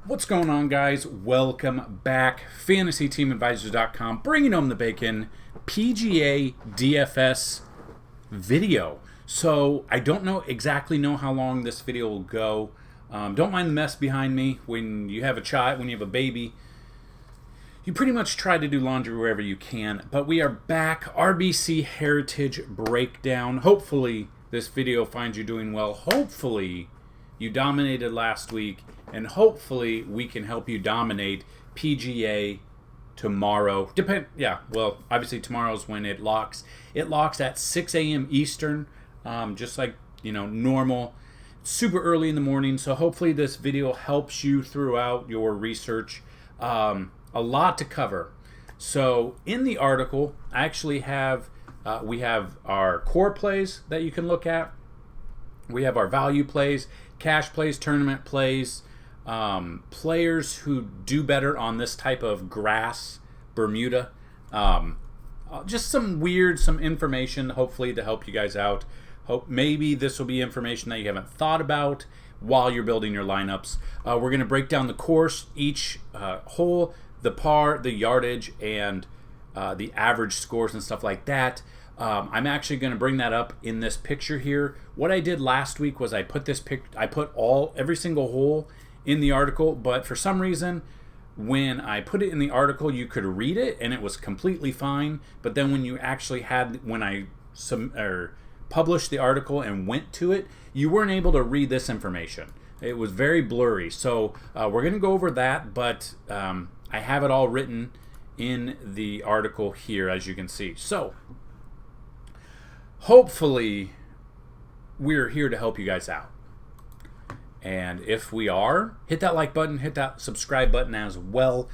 What's going on, guys? Welcome back. FantasyTeamAdvisors.com, bringing home the bacon. PGA DFS video. So I don't exactly know how long this video will go. Don't mind the mess behind me. When you have a child, when you have a baby, you pretty much try to do laundry wherever you can. But we are back. RBC Heritage Breakdown. Hopefully this video finds you doing well. Hopefully you dominated last week, and hopefully we can help you dominate PGA tomorrow. Well, obviously tomorrow's when it locks. It locks at 6 a.m. Eastern, just like, normal. Super early in the morning, so hopefully this video helps you throughout your research. A lot to cover. So in the article, I actually have, we have our core plays that you can look at. We have our value plays, cash plays, tournament plays, players who do better on this type of grass, Bermuda. Just some information, hopefully, to help you guys out. Hope maybe this will be information that you haven't thought about while you're building your lineups. We're going to break down the course, each hole, the par, the yardage, and the average scores and stuff like that. I'm actually going to bring that up in this picture here. What I did last week was I put every single hole in the article, but for some reason, when I put it in the article, you could read it and it was completely fine. But then when I published the article and went to it, you weren't able to read this information. It was very blurry. So we're going to go over that, but I have it all written in the article here, as you can see. So hopefully we're here to help you guys out. And if we are, hit that like button, hit that subscribe button as well.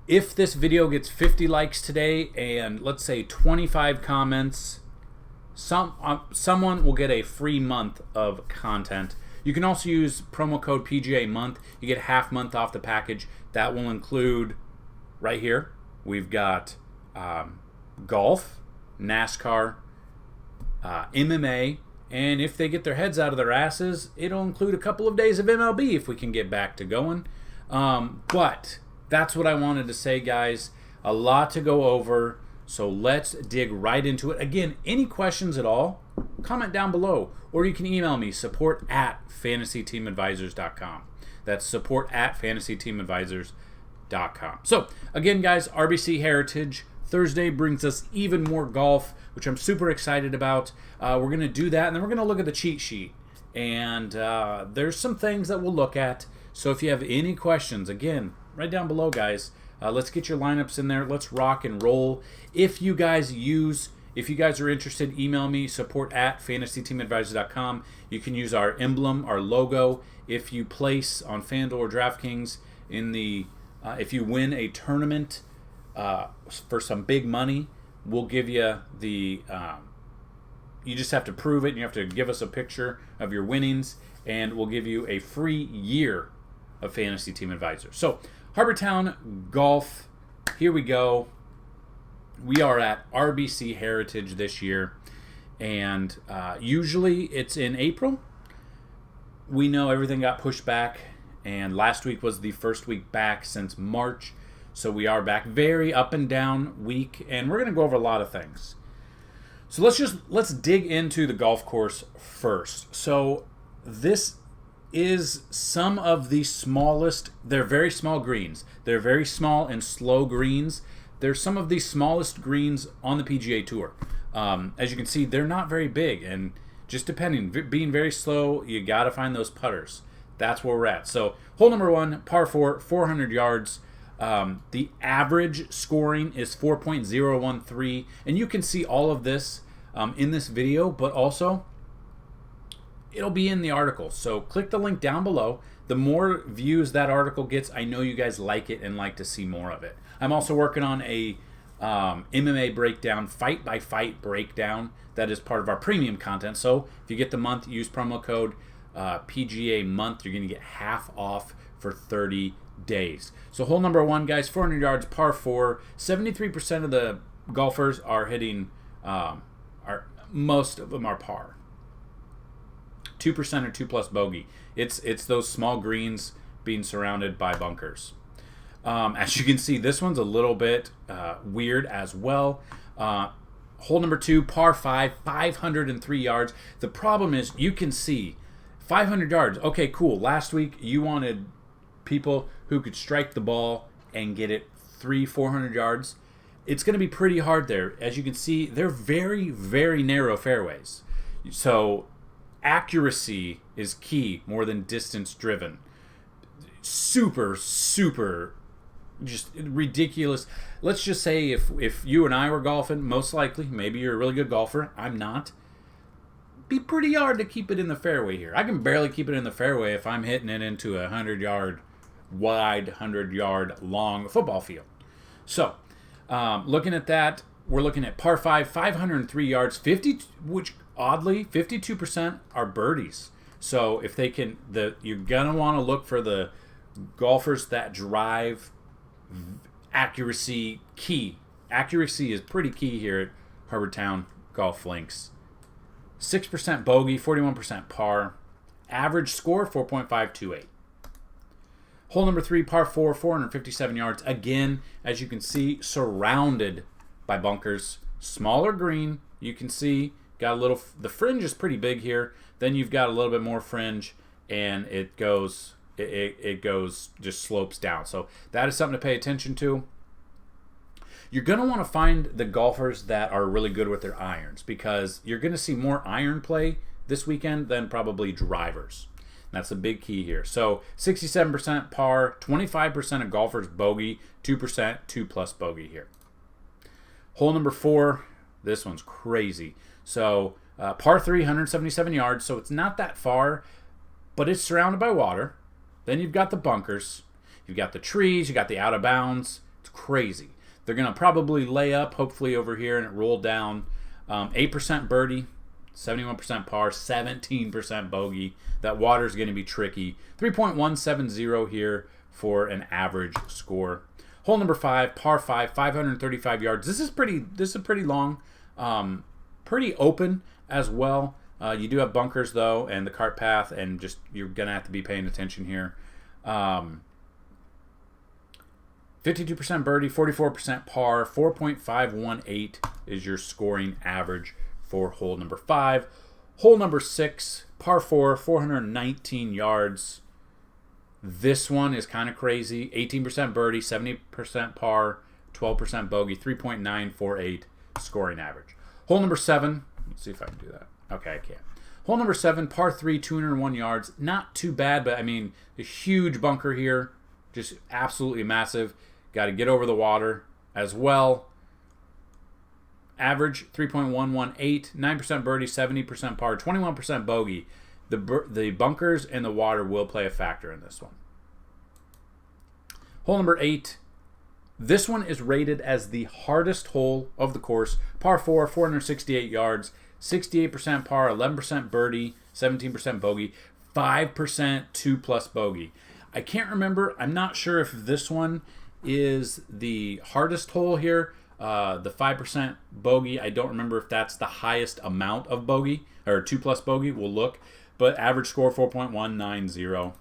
If this video gets 50 likes today and let's say 25 comments, someone will get a free month of content. You can also use promo code PGA month. You get half month off the package. That will include, right here, we've got golf, NASCAR, MMA, and if they get their heads out of their asses, it'll include a couple of days of MLB if we can get back to going. But that's what I wanted to say, guys. A lot to go over, so let's dig right into it. Again, any questions at all, comment down below, or you can email me, support@fantasyteamadvisors.com. That's support@fantasyteamadvisors.com. So, again, guys, RBC Heritage Thursday brings us even more golf, which I'm super excited about. We're going to do that, and then we're going to look at the cheat sheet. And there's some things that we'll look at. So if you have any questions, again, right down below, guys. Let's get your lineups in there. Let's rock and roll. If you guys are interested, email me, support@fantasyteamadvisors.com. You can use our emblem, our logo. If you place on FanDuel or DraftKings if you win a tournament for some big money, we'll give you the, you just have to prove it, and you have to give us a picture of your winnings, and we'll give you a free year of Fantasy Team Advisor. So, Harbortown Golf, here we go. We are at RBC Heritage this year, and usually it's in April. We know everything got pushed back, and last week was the first week back since March. So we are back. Very up and down week, and we're going to go over a lot of things. So let's dig into the golf course first. So this is some of the smallest, they're very small greens. They're very small and slow greens. They're some of the smallest greens on the PGA Tour. As you can see, they're not very big, and just being very slow, you got to find those putters. That's where we're at. So hole number 1, par 4, 400 yards. The average scoring is 4.013, and you can see all of this in this video, but also it'll be in the article. So click the link down below. The more views that article gets, I know you guys like it and like to see more of it. I'm also working on a MMA breakdown, fight by fight breakdown, that is part of our premium content. So if you get the month, use promo code PGA month, you're going to get half off for 30 days. So hole number 1, guys, 400 yards, par 4. 73% of the golfers are hitting, most of them are par. 2% or 2+ bogey. It's those small greens being surrounded by bunkers. As you can see, this one's a little bit weird as well. Hole number 2, par 5, 503 yards. The problem is you can see 500 yards. Okay, cool. Last week you wanted people who could strike the ball and get it 300-400 yards. It's going to be pretty hard there. As you can see, they're very, very narrow fairways. So accuracy is key more than distance driven. Super, super just ridiculous. Let's just say if you and I were golfing, most likely, maybe you're a really good golfer. I'm not. Be pretty hard to keep it in the fairway here. I can barely keep it in the fairway if I'm hitting it into a 100-yard wide, 100-yard long football field. So, looking at that, we're looking at par 5, 503 yards, 50, which oddly 52% are birdies. So if they can, you're gonna want to look for the golfers that drive accuracy key. Accuracy is pretty key here at Harbortown Golf Links. 6% bogey, 41% par. Average score 4.528. Hole number 3, par 4, 457 yards. Again, as you can see, surrounded by bunkers. Smaller green, you can see, got a little. The fringe is pretty big here. Then you've got a little bit more fringe, and it goes. It goes just slopes down. So that is something to pay attention to. You're going to want to find the golfers that are really good with their irons, because you're going to see more iron play this weekend than probably drivers. That's the big key here. So 67% par, 25% of golfers bogey, 2% 2+ bogey here. Hole number 4, this one's crazy. So par 3, 177 yards, so it's not that far, but it's surrounded by water. Then you've got the bunkers, you've got the trees, you got the out of bounds. It's crazy. They're going to probably lay up, hopefully over here, and it roll down. 8% birdie, 71% par, 17% bogey. That water is going to be tricky. 3.170 here for an average score. Hole number 5, par 5, 535 yards. This is pretty long, pretty open as well. You do have bunkers though, and the cart path, and just you're gonna have to be paying attention here. 52% birdie, 44% par, 4.518 is your scoring average for hole number 5. Hole number 6, par 4, 419 yards. This one is kind of crazy. 18% birdie, 70% par, 12% bogey, 3.948 scoring average. Hole number 7, let's see if I can do that. Okay, I can. Hole number 7, par 3, 201 yards. Not too bad, but I mean, a huge bunker here. Just absolutely massive. Got to get over the water as well. Average 3.118, 9% birdie, 70% par, 21% bogey. The bunkers and the water will play a factor in this one. Hole number 8. This one is rated as the hardest hole of the course. Par 4, 468 yards, 68% par, 11% birdie, 17% bogey, 5% 2+ bogey. I can't remember. I'm not sure if this one is the hardest hole here. The 5% bogey, I don't remember if that's the highest amount of bogey, or 2+ bogey. We'll look. But average score 4.190.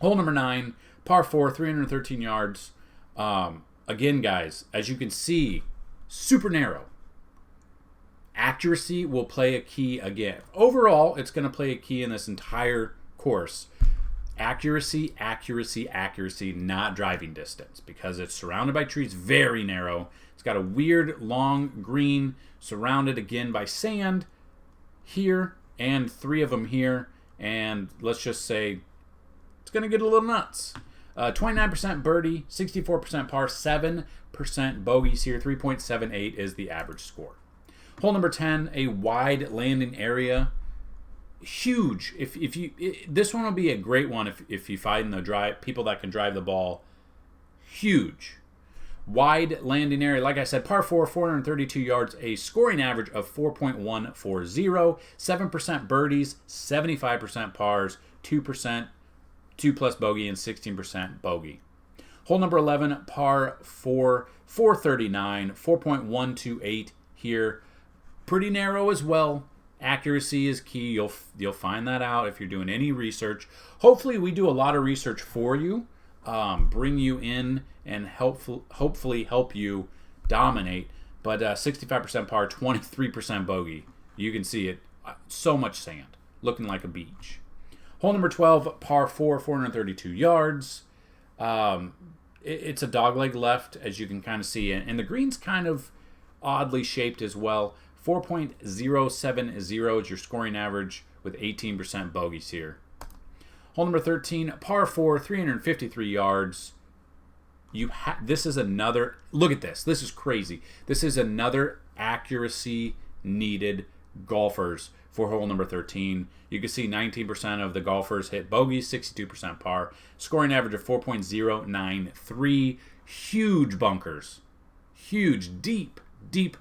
Hole number 9, par 4, 313 yards. Again, guys, as you can see, super narrow. Accuracy will play a key again. Overall, it's going to play a key in this entire course. Accuracy, accuracy, accuracy, not driving distance, because it's surrounded by trees, very narrow. It's got a weird long green surrounded again by sand here, and 3 of them here, and let's just say it's going to get a little nuts. 29% birdie, 64% par, 7% bogeys here, 3.78 is the average score. Hole number 10, a wide landing area. Huge. This one will be a great one if you find the people that can drive the ball. Huge. Wide landing area, like I said, par 4, 432 yards, a scoring average of 4.140, 7% birdies, 75% pars, 2% 2+ bogey, and 16% bogey. Hole number 11, par 4, 439, 4.128 here. Pretty narrow as well. Accuracy is key. You'll find that out if you're doing any research. Hopefully, we do a lot of research for you, bring you in, and hopefully help you dominate. But 65% par, 23% bogey. You can see it. So much sand, looking like a beach. Hole number 12, par 4, 432 yards. It's a dogleg left, as you can kind of see, and the green's kind of oddly shaped as well. 4.070 is your scoring average with 18% bogeys here. Hole number 13, par 4, 353 yards. This is another, look at this. This is crazy. This is another accuracy needed golfers for hole number 13. You can see 19% of the golfers hit bogeys, 62% par. Scoring average of 4.093. Huge bunkers. Huge, deep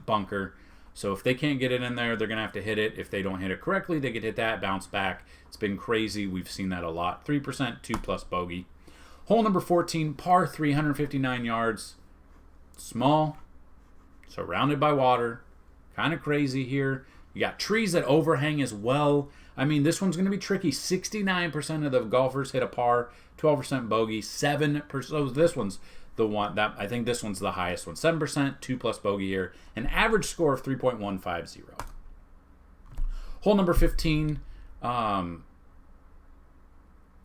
bunker. So if they can't get it in there, they're going to have to hit it. If they don't hit it correctly, they could hit that, bounce back. It's been crazy. We've seen that a lot. 3%, 2+ bogey. Hole number 14, par 359 yards. Small, surrounded by water. Kind of crazy here. You got trees that overhang as well. I mean, this one's going to be tricky. 69% of the golfers hit a par, 12% bogey, 7%. So this one's the one that I think this one's the highest one. 7%, 2+ bogey here. An average score of 3.150. Hole number 15.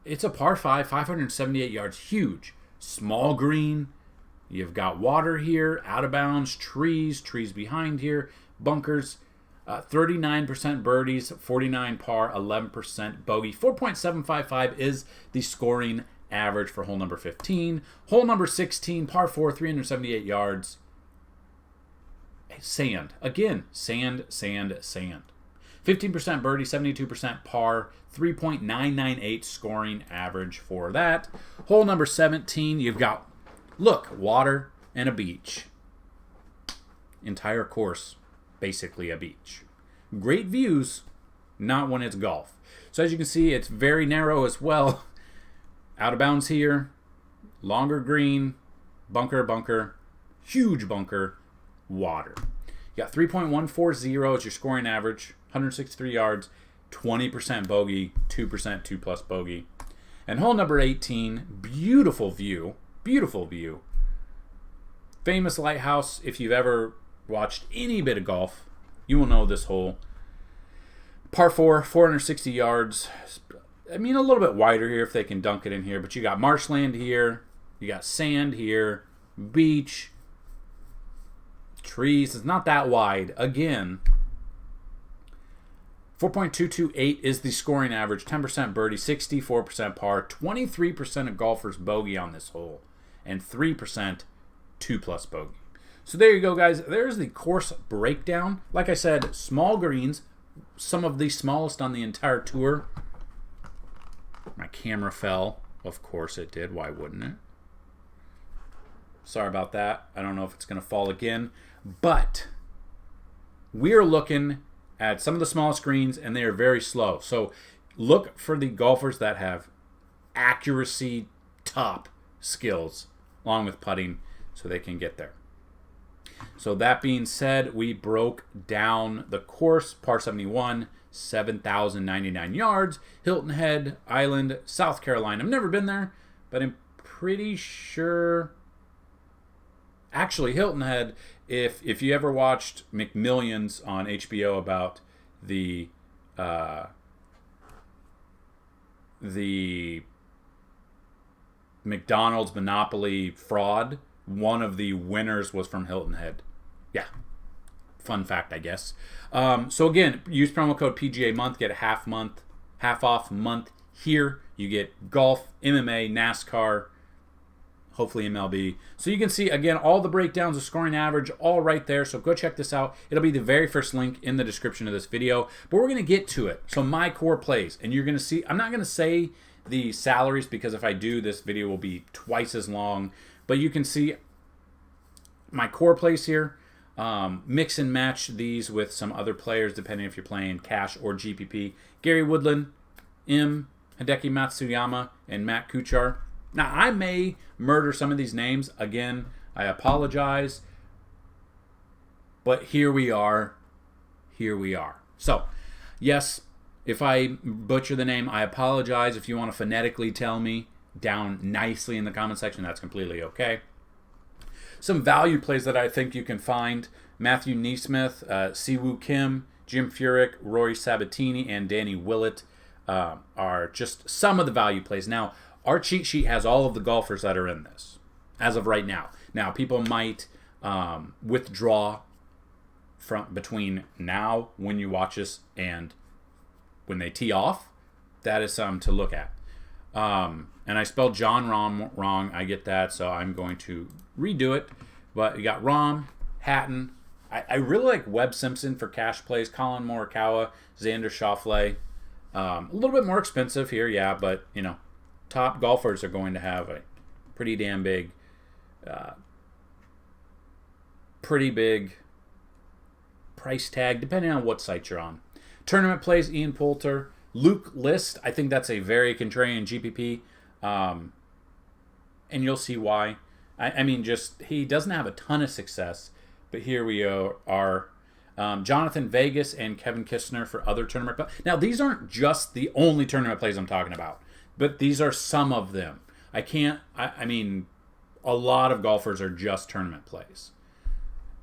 It's a par 5, 578 yards. Huge. Small green. You've got water here, out of bounds, trees behind here, bunkers. 39% birdies, 49 par, 11% bogey. 4.755 is the scoring average for hole number 15. Hole number 16, par 4, 378 yards. Sand. Again, sand. 15% birdie, 72% par, 3.998 scoring average for that. Hole number 17, you've got, look, water and a beach. Entire course, basically a beach. Great views, not when it's golf. So as you can see, it's very narrow as well. Out of bounds here, longer green, bunker, huge bunker, water. You got 3.140 as your scoring average, 163 yards, 20% bogey, 2%, 2+ bogey. And hole number 18, beautiful view. Famous lighthouse. If you've ever watched any bit of golf, you will know this hole. Par 4, 460 yards. I mean, a little bit wider here if they can dunk it in here, but you got marshland here, you got sand here, beach, trees. It's not that wide. Again, 4.228 is the scoring average, 10% birdie, 64% par, 23% of golfers bogey on this hole, and 3% 2+ bogey. So there you go, guys. There's the course breakdown. Like I said, small greens, some of the smallest on the entire tour. My camera fell. Of course it did. Why wouldn't it? Sorry about that. I don't know if it's going to fall again. But we're looking at some of the smallest greens, and they are very slow. So look for the golfers that have accuracy top skills along with putting so they can get there. So that being said, we broke down the course, par 71, 7,099 yards, Hilton Head Island, South Carolina. I've never been there, but I'm pretty sure. Actually, Hilton Head, if you ever watched McMillions on HBO about the McDonald's Monopoly fraud, one of the winners was from Hilton Head. Yeah. Fun fact, I guess. So again, use promo code PGA month, get a half off month here. You get golf, MMA, NASCAR, hopefully MLB. So you can see, again, all the breakdowns of scoring average, all right there. So go check this out. It'll be the very first link in the description of this video. But we're going to get to it. So my core plays. And you're going to see, I'm not going to say the salaries because if I do, this video will be twice as long. But you can see my core plays here. Mix and match these with some other players depending if you're playing cash or GPP. Gary Woodland, Hideki Matsuyama, and Matt Kuchar. Now, I may murder some of these names. Again, I apologize. But here we are. So, Yes, if I butcher the name, I apologize. If you want to phonetically tell me down nicely in the comment section, that's completely okay. Some value plays that I think you can find: Matthew Neesmith, Siwoo Kim, Jim Furyk, Rory Sabatini, and Danny Willett are just some of the value plays. Now, our cheat sheet has all of the golfers that are in this as of right now. Now, people might withdraw from between now when you watch this and when they tee off. That is something to look at. And I spelled John wrong. I get that, so I'm going to redo it. But you got Rahm, Hatton. I really like Webb Simpson for cash plays. Colin Morikawa, Xander Schauffele. A little bit more expensive here, yeah, but you know, top golfers are going to have a pretty damn big, price tag, depending on what site you're on. Tournament plays: Ian Poulter, Luke List. I think that's a very contrarian GPP, and you'll see why. I mean, just he doesn't have a ton of success, but here we are. Jonathan Vegas and Kevin Kistner for other tournament plays. Now, these aren't just the only tournament plays I'm talking about, but these are some of them. I mean, a lot of golfers are just tournament plays.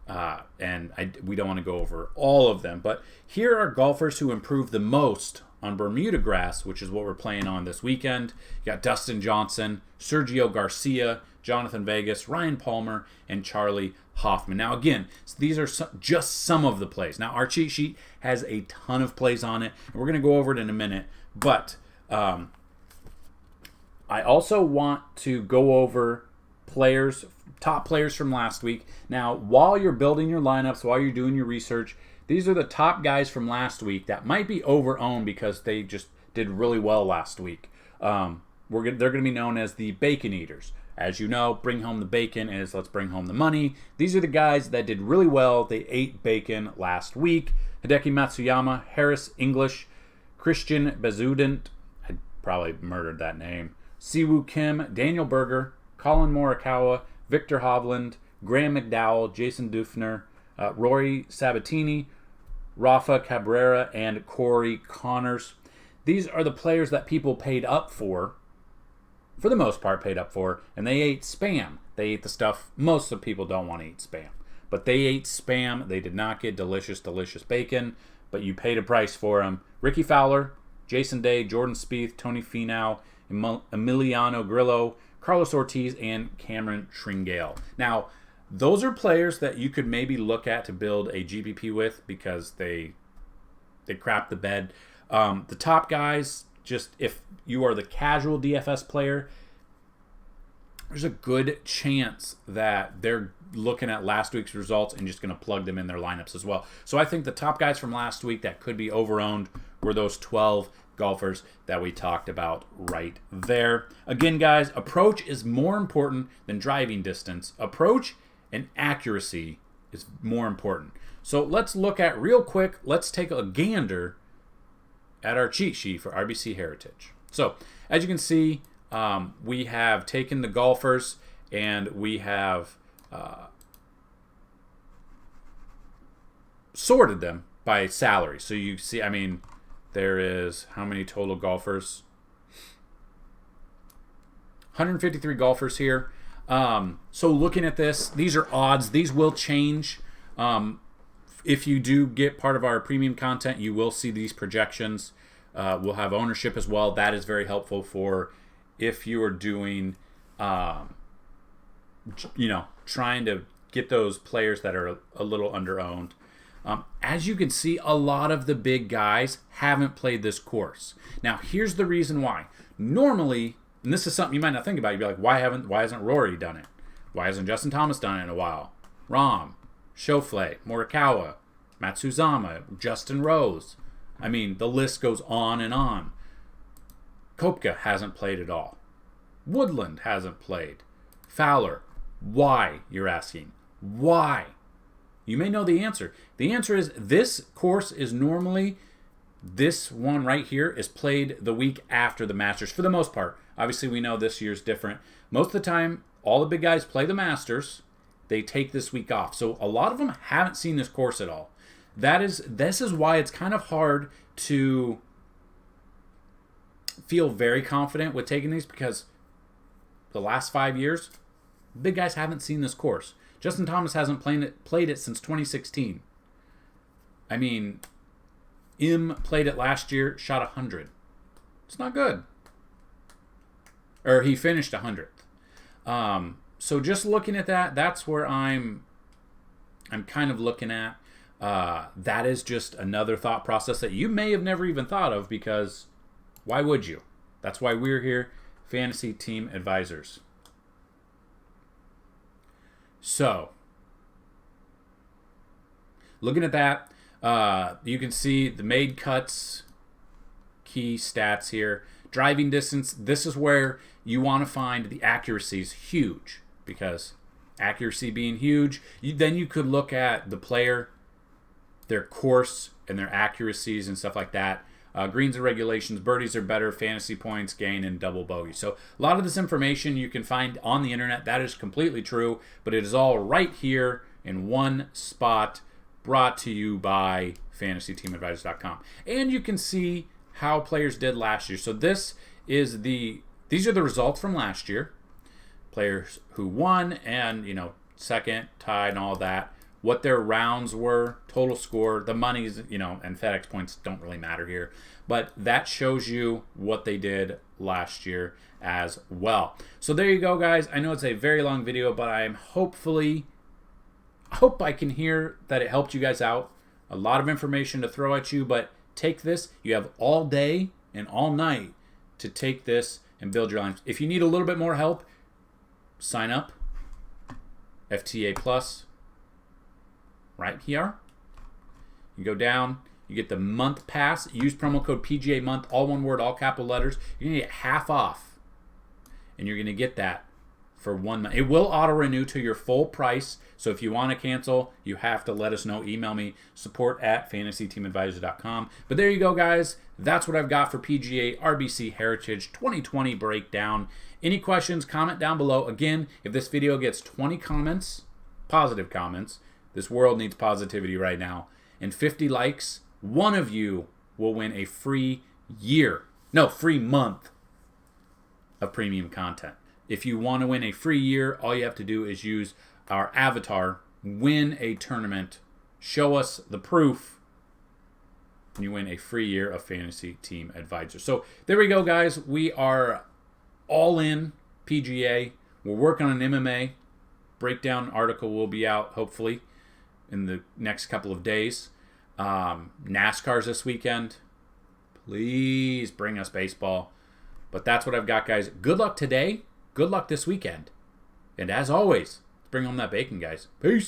And we don't want to go over all of them, but here are golfers who improved the most on Bermuda grass, which is what we're playing on this weekend. You got Dustin Johnson, Sergio Garcia, Jonathan Vegas, Ryan Palmer, and Charlie Hoffman. Now, again, these are just some of the plays. Now, our cheat sheet has a ton of plays on it, and we're going to go over it in a minute, but I also want to go over top players from last week. Now, while you're building your lineups, while you're doing your research, these are the top guys from last week that might be over-owned because they just did really well last week. They're going to be known as the Bacon Eaters. As you know, bring home the bacon is let's bring home the money. These are the guys that did really well. They ate bacon last week. Hideki Matsuyama, Harris English, Christian Bezudent, I probably murdered that name, Siwoo Kim, Daniel Berger, Colin Morikawa, Victor Hovland, Graham McDowell, Jason Dufner, Rory Sabatini, Rafa Cabrera, and Corey Connors. These are the players that people paid up for the most part paid up for, and they ate spam. They ate the stuff most of people don't want to eat spam. But they ate spam. They did not get delicious, delicious bacon, but you paid a price for them. Ricky Fowler, Jason Day, Jordan Spieth, Tony Finau, Emiliano Grillo, Carlos Ortiz, and Cameron Tringale. Now, those are players that you could maybe look at to build a GPP with because they crap the bed. The top guys, just if you are the casual DFS player, there's a good chance that they're looking at last week's results and just going to plug them in their lineups as well. So I think the top guys from last week that could be over-owned were those 12 golfers that we talked about right there. Again, guys, approach is more important than driving distance. Approach and accuracy is more important. So let's look at real quick, let's take a gander at our cheat sheet for RBC Heritage. So as you can see, we have taken the golfers and we have sorted them by salary. So you see, I mean, there is how many total golfers? 153 golfers here. So looking at this, these are odds. These will change. If you do get part of our premium content, you will see these projections. We'll have ownership as well. That is very helpful for if you are doing, trying to get those players that are a little under-owned. As you can see, a lot of the big guys haven't played this course. Now, here's the reason why. Normally, and this is something you might not think about, you'd be like, why hasn't Rory done it? Why hasn't Justin Thomas done it in a while? Rahm, Schauffele, Morikawa, Matsuzama, Justin Rose. I mean, the list goes on and on. Koepka hasn't played at all. Woodland hasn't played. Fowler. Why, you're asking? Why? You may know the answer. The answer is this course is normally, this one right here is played the week after the Masters for the most part. Obviously, we know this year's different. Most of the time, all the big guys play the Masters. They take this week off. So a lot of them haven't seen this course at all. this is why it's kind of hard to feel very confident with taking these, because the last 5 years, big guys haven't seen this course. Justin Thomas hasn't played it since 2016. I mean, Im played it last year, shot 100. It's not good. Or he finished 100th. So just looking at that, that's where I'm kind of looking at. That is just another thought process that you may have never even thought of, because why would you? That's why we're here, Fantasy Team Advisors. So, looking at that, you can see the made cuts, key stats here. Driving distance, this is where you want to find the accuracy is huge, because accuracy being huge, then you could look at the player, their course, and their accuracies and stuff like that. Greens and regulations, birdies are better, fantasy points, gain, and double bogey. So a lot of this information you can find on the internet. That is completely true, but it is all right here in one spot, brought to you by FantasyTeamAdvisors.com. And you can see how players did last year. So these are the results from last year. Players who won and, second, tied, and all that. What their rounds were, total score, the monies, and FedEx points don't really matter here. But that shows you what they did last year as well. So there you go, guys. I know it's a very long video, but I hope I can hear that it helped you guys out. A lot of information to throw at you, but take this. You have all day and all night to take this and build your lines. If you need a little bit more help, sign up. FTA Plus. Right here. You go down, you get the month pass, use promo code PGA month, all one word, all capital letters. You're going to get half off. And you're going to get that for 1 month. It will auto renew to your full price. So if you want to cancel, you have to let us know. Email me, support@fantasyteamadvisors.com. But there you go, guys. That's what I've got for PGA RBC Heritage 2020 Breakdown. Any questions, comment down below. Again, if this video gets 20 comments, positive comments, this world needs positivity right now, and 50 likes, one of you will win a free month of premium content. If you want to win a free year, all you have to do is use our avatar, win a tournament, show us the proof, and you win a free year of Fantasy Team Advisor. So there we go, guys. We are all in PGA. We're working on an MMA. Breakdown article will be out, hopefully, in the next couple of days. NASCAR's this weekend. Please bring us baseball. But that's what I've got, guys. Good luck today. Good luck this weekend. And as always, let's bring home that bacon, guys. Peace.